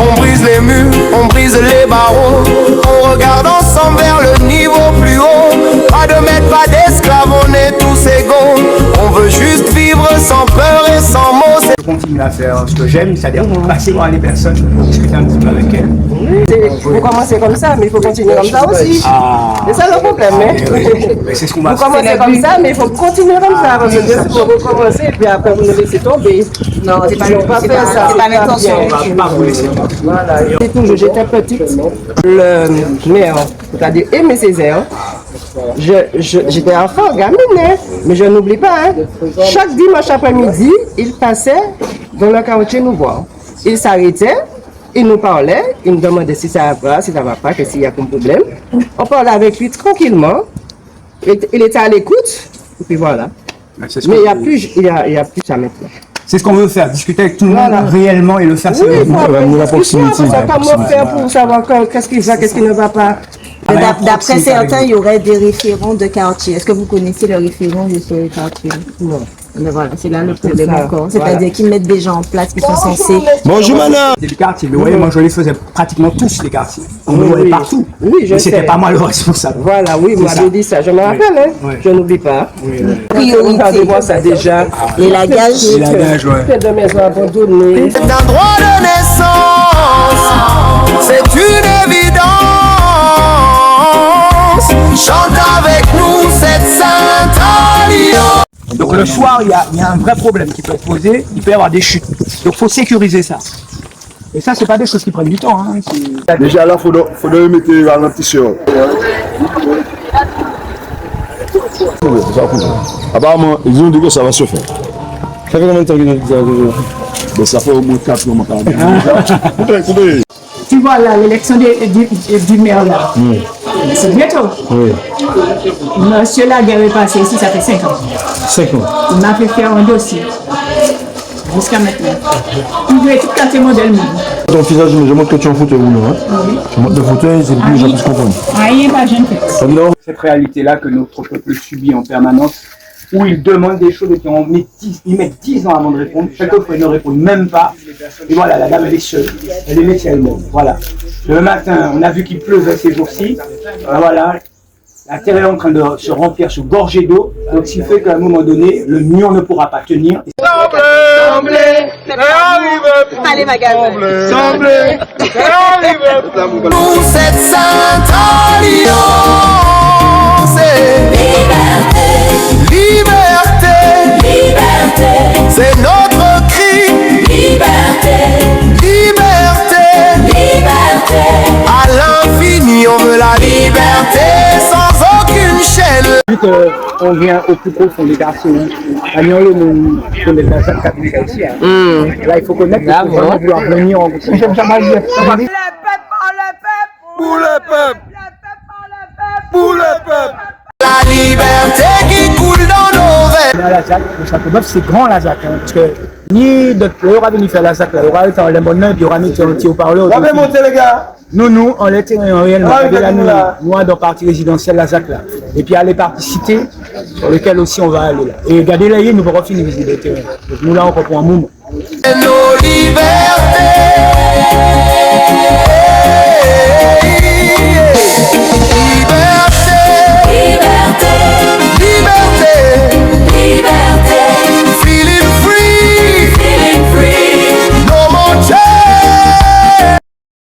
On brise les murs, on brise les barreaux. On regarde ensemble vers le niveau plus haut. Pas de maître, pas d'esclave, on est tous égaux. On veut juste vivre sans peur et sans mots. Je continue à faire ce que j'aime, c'est-à-dire passer voir les personnes, discuter un petit peu avec elles. Vous commencez comme ça, mais il faut continuer comme ça aussi. C'est ça le problème. Mais c'est ce qu'on va faire. Vous commencez comme ça, mais il faut continuer comme ça. Parce que vous recommencez et puis après vous nous laissez tomber. Non, c'est pas faire ça. C'est pas l'intention. On va pas vous laisser tomber. Voilà. C'est toujours, j'étais petite. Le maire, c'est-à-dire Aimé Césaire, j'étais enfant, gamine, mais je n'oublie pas. Chaque dimanche après-midi, il passait dans le quartier nous voir. Il s'arrêtait. Il nous parlait, il nous demandait si ça va, si ça va pas, qu'est-ce qu'il y a comme problème. On parlait avec lui tranquillement. Il était à l'écoute, et puis voilà. Mais il n'y a plus ça maintenant. C'est ce qu'on veut faire, discuter avec tout le monde réellement et le faire. Oui, la proximité. Comment faire pour savoir qu'est-ce qui va, qu'est-ce qui ne va pas. D'après certains, il y aurait des référents de quartier. Est-ce que vous connaissez le référent de ce quartier? Non. Mais voilà, c'est là le problème encore. C'est-à-dire qu'ils mettent des gens en place qui sont censés. Bonjour madame. C'est des quartiers, mais voyez, moi je les faisais pratiquement tous les quartiers. On me voyait partout. Oui, je sais. Mais c'était pas moi le responsable. Voilà, oui, vous m'avez dit ça, je me rappelle, je n'oublie pas. Priorité. Moi ça déjà. Et la gage. Et la gage, ouais. De maisons abandonnées. C'est un droit de naissance, c'est une évidence. Chante avec nous cette sainte alliance. Donc le soir, il y a un vrai problème qui peut être posé, il peut y avoir des chutes. Donc il faut sécuriser ça. Et ça, c'est pas des choses qui prennent du temps. Hein. Déjà là, il faut mettre le ralentisseur. Apparemment, ils ont dit que ça va se faire. Ça fait combien de temps qu'ils ont dit que ça va se faire? Ça fait au moins 4 mois. Tu vois là, l'élection du maire là. C'est bientôt. Oui. Monsieur Laguerre est passé ici, ça fait 5 ans. 5 ans. Il m'a fait faire un dossier. Jusqu'à maintenant. Il veut tout quartier modèle. Ton visage, je montre que tu es en fauteuil ou non. Oui. Tu montres le fauteuil, c'est plus les gens qui se comprennent. Rien, pas jeune fait. Cette réalité-là que notre peuple subit en permanence, où ils demandent des choses et ils mettent 10 ans avant de répondre. Quelquefois, ils ne répondent même pas. Et voilà, la dame, elle est seule. Elle est laissée elle-même. Voilà. Le matin, on a vu qu'il pleuvait ces jours-ci. Voilà. La terre est en train de se remplir, se gorger d'eau. Donc, ce qui fait qu'à un moment donné, le mur ne pourra pas tenir. Allez, ma gueule. Pour cette sainte alliance, liberté, liberté, c'est notre cri. Liberté, liberté, liberté. À l'infini, on veut la liberté sans aucune chaîne. On vient au plus profond des quartiers. Agnolo nous connaît la salle catholique ici. Là, il faut connaître que les gens doivent venir en groupe. J'aime jamais dire. Pour le peuple, pour le peuple. La liberté qui coule dans nos veines. La ZAC, le Châteauneuf, c'est grand la ZAC. Hein, parce que ni d'autres, il y aura venu faire la ZAC, il y aura été en l'embonnement, puis il y aura mis un petit haut-parleur. On va monter les gars. Nous, on l'était réellement. Nous, dans le parti résidentiel, la ZAC là. Et puis, il y a les partis cités, sur lesquels aussi on va aller là. Et regardez là, nous pourrons finir visiter le terrain. Donc, nous là, on comprend un moment. Nos libertés.